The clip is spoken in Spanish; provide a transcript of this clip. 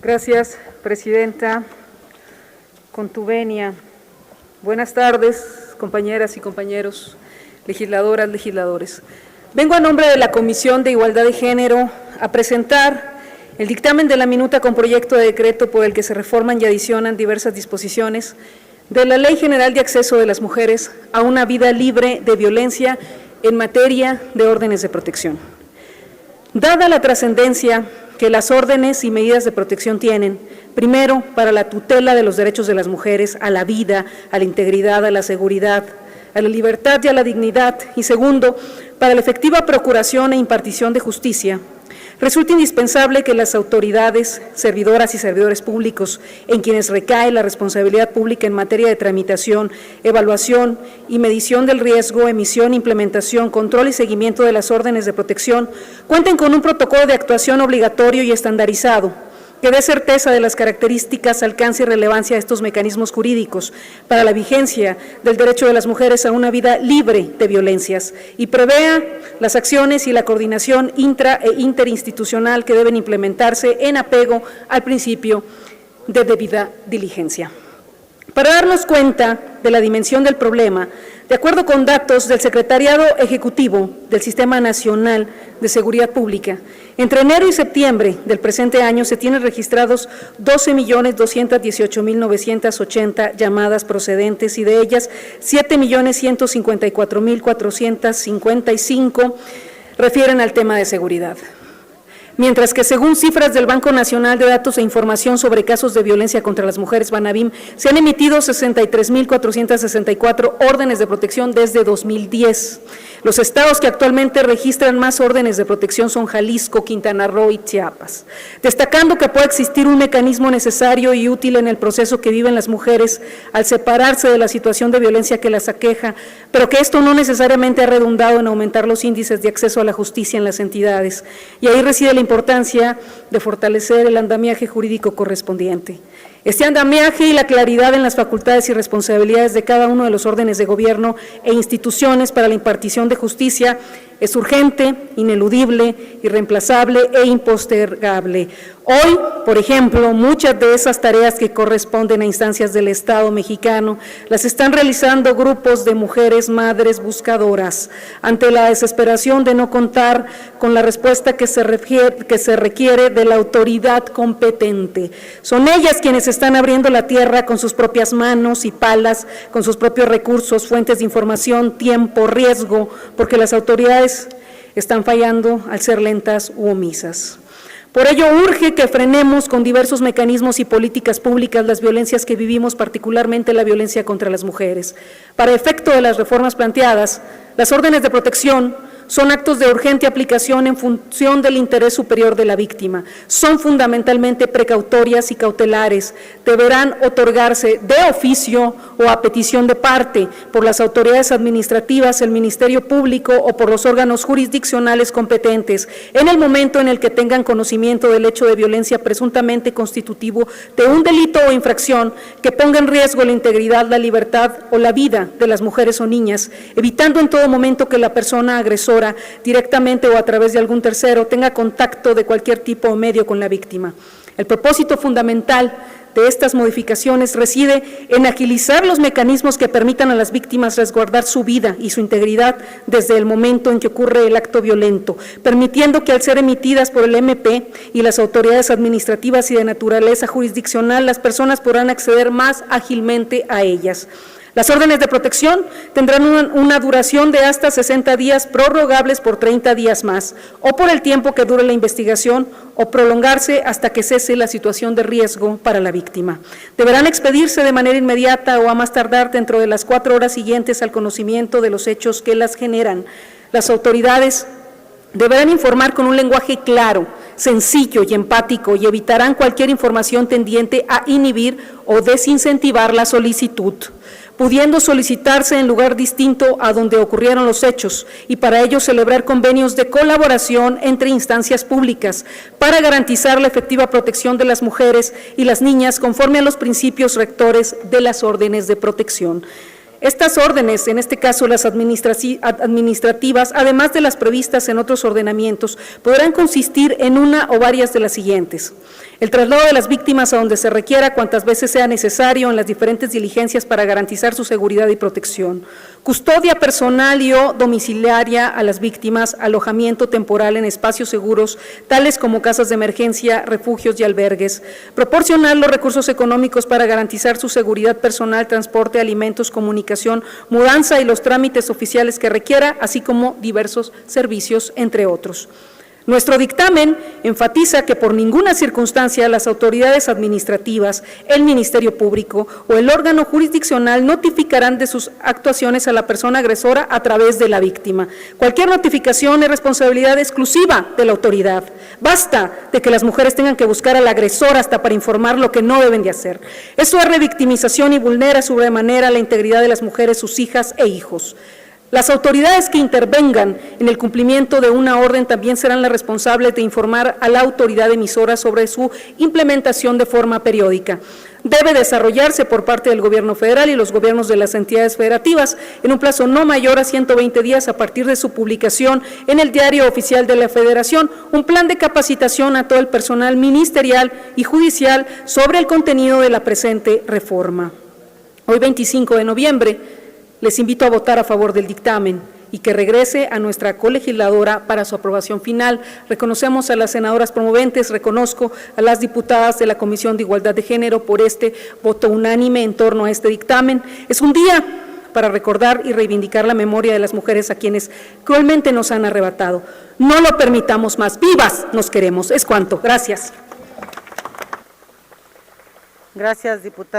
Gracias, presidenta. Con tu venia. Buenas tardes, compañeras y compañeros, legisladoras, legisladores. Vengo a nombre de la Comisión de Igualdad de Género a presentar el dictamen de la minuta con proyecto de decreto por el que se reforman y adicionan diversas disposiciones de la Ley General de Acceso de las Mujeres a una vida libre de violencia en materia de órdenes de protección. Dada la trascendencia que las órdenes y medidas de protección tienen, primero, para la tutela de los derechos de las mujeres a la vida, a la integridad, a la seguridad, a la libertad y a la dignidad, y segundo, para la efectiva procuración e impartición de justicia, resulta indispensable que las autoridades, servidoras y servidores públicos, en quienes recae la responsabilidad pública en materia de tramitación, evaluación y medición del riesgo, emisión, implementación, control y seguimiento de las órdenes de protección, cuenten con un protocolo de actuación obligatorio y estandarizado, que dé certeza de las características, alcance y relevancia de estos mecanismos jurídicos para la vigencia del derecho de las mujeres a una vida libre de violencias y prevea las acciones y la coordinación intra e interinstitucional que deben implementarse en apego al principio de debida diligencia. Para darnos cuenta de la dimensión del problema, de acuerdo con datos del Secretariado Ejecutivo del Sistema Nacional de Seguridad Pública, entre enero y septiembre del presente año se tienen registrados 12.218.980 llamadas procedentes y de ellas 7.154.455 refieren al tema de seguridad. Mientras que según cifras del Banco Nacional de Datos e Información sobre Casos de Violencia contra las Mujeres, Banabim, se han emitido 63.464 órdenes de protección desde 2010. Los estados que actualmente registran más órdenes de protección son Jalisco, Quintana Roo y Chiapas, destacando que puede existir un mecanismo necesario y útil en el proceso que viven las mujeres al separarse de la situación de violencia que las aqueja, pero que esto no necesariamente ha redundado en aumentar los índices de acceso a la justicia en las entidades, y ahí reside la importancia de fortalecer el andamiaje jurídico correspondiente. Este andamiaje y la claridad en las facultades y responsabilidades de cada uno de los órdenes de gobierno e instituciones para la impartición de justicia es urgente, ineludible, irreemplazable e impostergable. Hoy, por ejemplo, muchas de esas tareas que corresponden a instancias del Estado mexicano las están realizando grupos de mujeres madres buscadoras ante la desesperación de no contar con la respuesta que se requiere de la autoridad competente. Son ellas quienes están abriendo la tierra con sus propias manos y palas, con sus propios recursos, fuentes de información, tiempo, riesgo, porque las autoridades están fallando al ser lentas u omisas. Por ello urge que frenemos con diversos mecanismos y políticas públicas las violencias que vivimos, particularmente la violencia contra las mujeres. Para efecto de las reformas planteadas, las órdenes de protección son actos de urgente aplicación en función del interés superior de la víctima. Son fundamentalmente precautorias y cautelares. Deberán otorgarse de oficio o a petición de parte por las autoridades administrativas, el Ministerio Público o por los órganos jurisdiccionales competentes en el momento en el que tengan conocimiento del hecho de violencia presuntamente constitutivo de un delito o infracción que ponga en riesgo la integridad, la libertad o la vida de las mujeres o niñas, evitando en todo momento que la persona agresora directamente o a través de algún tercero tenga contacto de cualquier tipo o medio con la víctima. El propósito fundamental de estas modificaciones reside en agilizar los mecanismos que permitan a las víctimas resguardar su vida y su integridad desde el momento en que ocurre el acto violento, permitiendo que al ser emitidas por el MP y las autoridades administrativas y de naturaleza jurisdiccional, las personas podrán acceder más ágilmente a ellas. Las órdenes de protección tendrán una duración de hasta 60 días, prorrogables por 30 días más, o por el tiempo que dure la investigación, o prolongarse hasta que cese la situación de riesgo para la víctima. Deberán expedirse de manera inmediata o a más tardar dentro de las 4 horas siguientes al conocimiento de los hechos que las generan. Las autoridades deberán informar con un lenguaje claro, sencillo y empático y evitarán cualquier información tendiente a inhibir o desincentivar la solicitud, pudiendo solicitarse en lugar distinto a donde ocurrieron los hechos y para ello celebrar convenios de colaboración entre instancias públicas para garantizar la efectiva protección de las mujeres y las niñas conforme a los principios rectores de las órdenes de protección. Estas órdenes, en este caso las administrativas, además de las previstas en otros ordenamientos, podrán consistir en una o varias de las siguientes: el traslado de las víctimas a donde se requiera cuantas veces sea necesario en las diferentes diligencias para garantizar su seguridad y protección, custodia personal y o domiciliaria a las víctimas, alojamiento temporal en espacios seguros, tales como casas de emergencia, refugios y albergues, proporcionar los recursos económicos para garantizar su seguridad personal, transporte, alimentos, comunicación, mudanza y los trámites oficiales que requiera, así como diversos servicios, entre otros. Nuestro dictamen enfatiza que por ninguna circunstancia las autoridades administrativas, el Ministerio Público o el órgano jurisdiccional notificarán de sus actuaciones a la persona agresora a través de la víctima. Cualquier notificación es responsabilidad exclusiva de la autoridad. Basta de que las mujeres tengan que buscar al agresor hasta para informar lo que no deben de hacer. Eso es revictimización y vulnera sobremanera la integridad de las mujeres, sus hijas e hijos. Las autoridades que intervengan en el cumplimiento de una orden también serán las responsables de informar a la autoridad emisora sobre su implementación de forma periódica. Debe desarrollarse por parte del Gobierno federal y los gobiernos de las entidades federativas en un plazo no mayor a 120 días a partir de su publicación en el Diario Oficial de la Federación, un plan de capacitación a todo el personal ministerial y judicial sobre el contenido de la presente reforma. Hoy, 25 de noviembre, les invito a votar a favor del dictamen y que regrese a nuestra colegisladora para su aprobación final. Reconocemos a las senadoras promoventes, reconozco a las diputadas de la Comisión de Igualdad de Género por este voto unánime en torno a este dictamen. Es un día para recordar y reivindicar la memoria de las mujeres a quienes cruelmente nos han arrebatado. No lo permitamos más, vivas nos queremos. Es cuanto. Gracias. Gracias, diputada.